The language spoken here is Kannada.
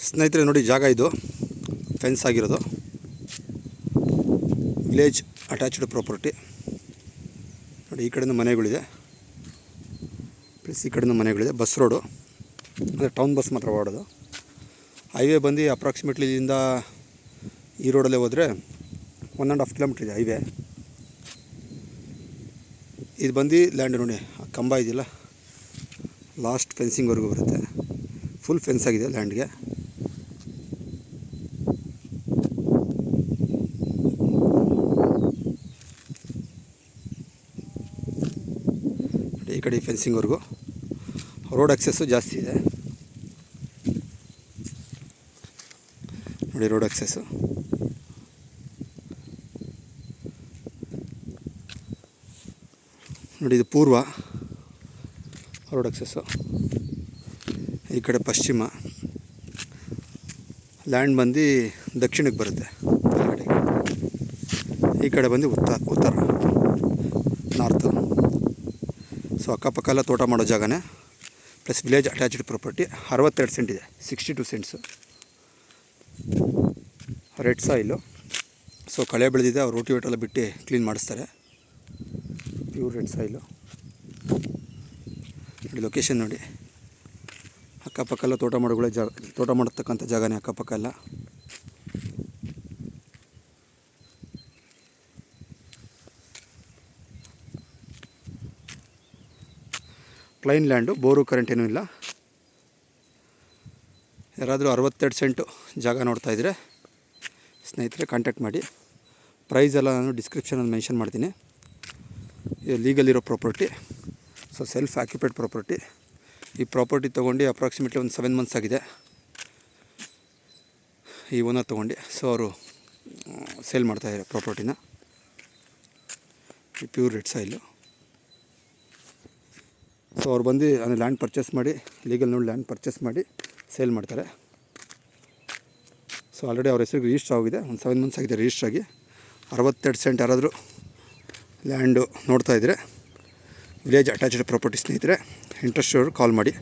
ಸ್ನೇಹಿತರೆ ನೋಡಿ, ಜಾಗ ಇದು ಫೆನ್ಸ್ ಆಗಿರೋದು, ವಿಲೇಜ್ ಅಟ್ಯಾಚ್ಡ್ ಪ್ರಾಪರ್ಟಿ. ನೋಡಿ, ಈ ಕಡೆಯಿಂದ ಮನೆಗಳಿದೆ, ಪ್ಲಸ್ ಈ ಕಡೆಯಿಂದ ಮನೆಗಳಿದೆ. ಬಸ್ ರೋಡು ಅಂದರೆ ಟೌನ್ ಬಸ್ ಮಾತ್ರ ಓಡೋದು. ಹೈವೇ ಬಂದು ಅಪ್ರಾಕ್ಸಿಮೇಟ್ಲಿ ಇಲ್ಲಿಂದ ಈ ರೋಡಲ್ಲೇ ಹೋದರೆ 1.5 ಕಿಲೋಮೀಟ್ರ್ ಇದೆ ಹೈವೇ. ಇದು ಬಂದು ಲ್ಯಾಂಡ್ ನೋಡಿ, ಆ ಕಂಬ ಇದೆಯಲ್ಲ, ಲಾಸ್ಟ್ ಫೆನ್ಸಿಂಗ್ವರೆಗೂ ಬರುತ್ತೆ. ಫುಲ್ ಫೆನ್ಸ್ ಆಗಿದೆ ಲ್ಯಾಂಡ್ಗೆ. ಈ ಕಡೆ ಫೆನ್ಸಿಂಗ್ವರೆಗೂ ರೋಡ್ ಆಕ್ಸೆಸ್ಸು ಜಾಸ್ತಿ ಇದೆ ನೋಡಿ, ರೋಡ್ ಆಕ್ಸೆಸ್ಸು. ನೋಡಿ, ಇದು ಪೂರ್ವ ರೋಡ್ ಆಕ್ಸೆಸ್ಸು, ಈ ಕಡೆ ಪಶ್ಚಿಮ. ಲ್ಯಾಂಡ್ ಬಂದು ದಕ್ಷಿಣಕ್ಕೆ ಬರುತ್ತೆ, ಈ ಕಡೆ ಬಂದು ಉತ್ತರ ನಾರ್ತು. ಸೊ ಅಕ್ಕಪಕ್ಕ ಎಲ್ಲ ತೋಟ ಮಾಡೋ ಜಾಗನೇ, plus village attached property. 62 cent ಇದೆ, 62 ಸೆಂಟ್ಸು. Red soil. ಸೊ ಕಳೆ ಬೆಳೆದಿದೆ, ಅವ್ರು ರೋಟಿವೇಟೆಲ್ಲ ಬಿಟ್ಟು ಕ್ಲೀನ್ ಮಾಡಿಸ್ತಾರೆ. Pure red soil. ನೋಡಿ ಲೊಕೇಶನ್ ನೋಡಿ, ಅಕ್ಕಪಕ್ಕ ಎಲ್ಲ ತೋಟ ಮಾಡೋಗಳೇ ತೋಟ ಮಾಡತಕ್ಕಂಥ ಜಾಗನೇ ಅಕ್ಕಪಕ್ಕ ಎಲ್ಲ. ಪ್ಲೈನ್ ಲ್ಯಾಂಡು, ಬೋರು ಕರೆಂಟ್ ಏನೂ ಇಲ್ಲ. ಯಾರಾದರೂ 62 ಸೆಂಟು ಜಾಗ ನೋಡ್ತಾಯಿದ್ರೆ ಸ್ನೇಹಿತರೆ ಕಾಂಟ್ಯಾಕ್ಟ್ ಮಾಡಿ. ಪ್ರೈಸ್ ಎಲ್ಲ ನಾನು ಡಿಸ್ಕ್ರಿಪ್ಷನಲ್ಲಿ ಮೆನ್ಷನ್ ಮಾಡ್ತೀನಿ. ಇದು ಲೀಗಲ್ ಇರೋ property, so self occupied property. ಈ ಪ್ರಾಪರ್ಟಿ ತೊಗೊಂಡು ಅಪ್ರಾಕ್ಸಿಮೇಟ್ಲಿ ಒಂದು 7 ಮಂತ್ಸ್ ಆಗಿದೆ ಈ ಓನರ್ ತೊಗೊಂಡು. ಸೊ ಅವರು ಸೇಲ್ ಮಾಡ್ತಾಯಿದ್ದಾರೆ ಪ್ರಾಪರ್ಟಿನ. ಈ ಪ್ಯೂರ್ ರೆಡ್ ಸಾಯಿಲು. ಸೊ ಅವ್ರು ಬಂದು ಲ್ಯಾಂಡ್ ಪರ್ಚೇಸ್ ಮಾಡಿ, ಲೀಗಲ್ ನೋಡಿ ಲ್ಯಾಂಡ್ ಪರ್ಚೇಸ್ ಮಾಡಿ ಸೇಲ್ ಮಾಡ್ತಾರೆ. ಸೊ ಆಲ್ರೆಡಿ ಅವ್ರ ಹೆಸರಿಗೆ ರಿಜಿಸ್ಟರ್ ಆಗಿದೆ, ಒಂದು 7 ಮಂತ್ಸ್ ಆಗಿದೆ ರಿಜಿಸ್ಟರ್ ಆಗಿ. 62 ಸೆಂಟ್ ಯಾರಾದರೂ ಲ್ಯಾಂಡು ನೋಡ್ತಾಯಿದ್ರೆ, ವಿಲೇಜ್ ಅಟ್ಯಾಚ್ಡ್ ಪ್ರಾಪರ್ಟಿ ಸ್ನೇಹಿತರೆ, ಇಂಟ್ರೆಸ್ಟ್ ಕಾಲ್ ಮಾಡಿ.